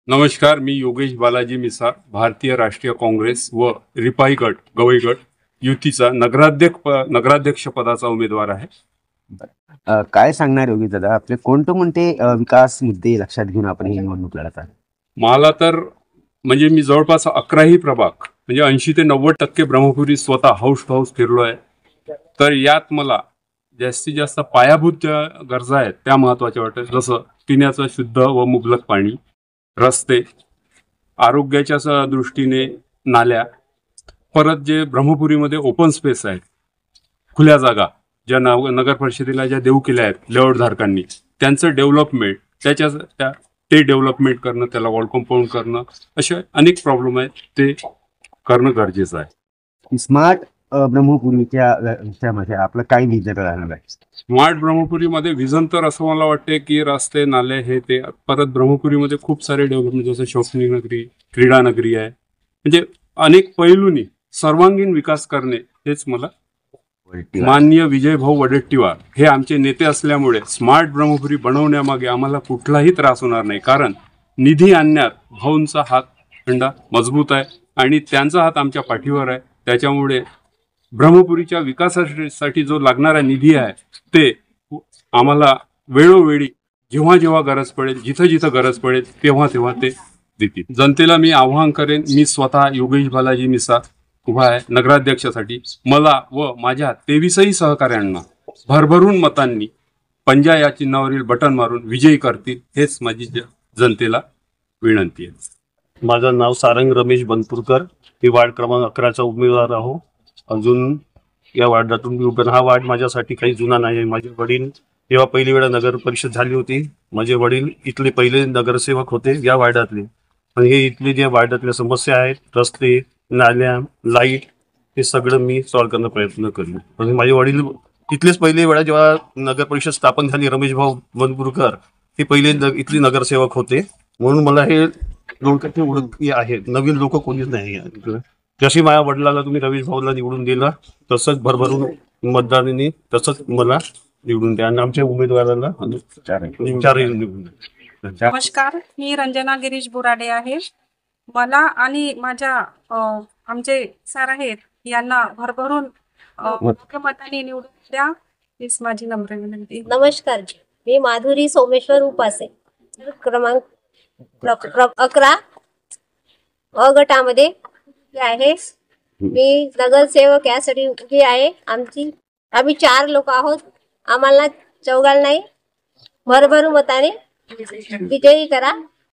नमस्कार, मी योगेश बालाजी मिसाळ, भारतीय राष्ट्रीय काँग्रेस व रिपाई गट गवई गट युतीचा नगराध्यक्ष पदाचा उमेदवार आहे. काय सांगणार योगी दादा, आपले कोणते विकास मुद्दे लक्षात घेऊन आपण ही निवडणूक लढत आहे? मला तर म्हणजे मी जवळपास 11ही प्रभाग म्हणजे 80 ते 90% ब्रह्मपुरी स्वतः हाऊस टू हाऊस फिरलो आहे. तर यात मला जास्तीत जास्त पायाभूत ज्या गरजा आहेत त्या महत्वाच्या वाटतात, जसं पिण्याचं शुद्ध व मुबलक पाणी, रस्ते, आरोग्याच्या दृष्टीने नाल्या, परत जे ब्रह्मपुरीमध्ये ओपन स्पेस आहेत, खुल्या जागा ज्या नगर परिषदेला ज्या देऊ केल्या आहेत लेआउट धारकांनी, त्यांचं डेव्हलपमेंट, ते डेव्हलपमेंट करणं, त्याला वॉल कंपाऊंड करणं, असे अनेक प्रॉब्लेम आहेत, ते करणं गरजेचं आहे. स्मार्ट ब्रह्मपुरीच्या विषयामध्ये आपलं काय विजन राहणार आहे? स्मार्ट ब्रह्मपुरीमध्ये विजन तर असं मला वाटते की रस्ते, नाले, हे ते. परत ब्रह्मपुरीमध्ये खूप सारे डेव्हलपमेंट, जसं शैक्षणिक नगरी, क्रीडा नगरी आहे, म्हणजे अनेक पैलूंनी सर्वांगीण विकास करणे, हेच मला. माननीय विजयभाऊ वडेट्टीवार हे आमचे नेते असल्यामुळे स्मार्ट ब्रह्मपुरी बनवण्यामागे आम्हाला कुठलाही त्रास होणार नाही, कारण निधी आणण्यात भाऊंचा हात खंडा मजबूत आहे आणि त्यांचा हात आमच्या पाठीवर आहे. त्याच्यामुळे ब्रह्मपुरीच्या विकासासाठी जो लागणारा निधी आहे ते आम्हाला वेळोवेळी जेव्हा जेव्हा गरज पडेल, जिथं जिथं गरज पडेल तेव्हा तेव्हा ते देतील. जनतेला मी आवाहन करेन, मी स्वतः योगेश बालाजी मिसाळ उभा आहे नगराध्यक्षासाठी. मला व माझ्या 23ही सहकाऱ्यांना भरभरून मतांनी पंजा या चिन्हावरील बटन मारून विजयी करतील, हेच माझी जनतेला विनंती आहे. माझं नाव सारंग रमेश बनपूरकर, मी वार्ड क्रमांक 11चा उमेदवार आहो. अजून या वार्डातून मी उभे. हा वार्ड माझ्यासाठी काही जुना नाही आहे. माझे वडील जेव्हा पहिली वेळा नगर परिषद झाली होती, माझे वडील इथले पहिले नगरसेवक होते या वार्डातले. आणि हे इथले ज्या वार्डातल्या समस्या आहेत, रस्ते, नाल्या, लाईट, हे सगळं मी सॉल्व्ह करण्याचा प्रयत्न करेन. म्हणजे माझे वडील इथलेच पहिली वेळा जेव्हा नगर परिषद स्थापन झाली, रमेश भाऊ बनपूरकर हे पहिले इथले नगरसेवक होते, म्हणून मला हे लोकांची ओळख आहे. नवीन लोक कोणीच नाही. जशी माझ्या वडिलाला तुम्ही रमेश भाऊला निवडून दिला, तसंच भरभरून मतदारांनी तसंच मला निवडून द्या आणि आमच्या उमेदवाराला चारही निवडून द्या. नमस्कार, मी रंजना गिरीश बोराडे आहे. मला आणि माझ्या आमचे सर आहेत यांना भरभरून योग्य मताने निवडून द्या, हीच माझी नम्र विनंती. नमस्कार जी, मी माधुरी सोमेश्वर उपासे, क्रमांक 11 अ गटामध्ये आहे. मी नगरसेवक यासाठी उभी आहे. आम्ही 4 लोक आहोत. आम्हाला चौघांनाही भरभरून मताने विजयी करा.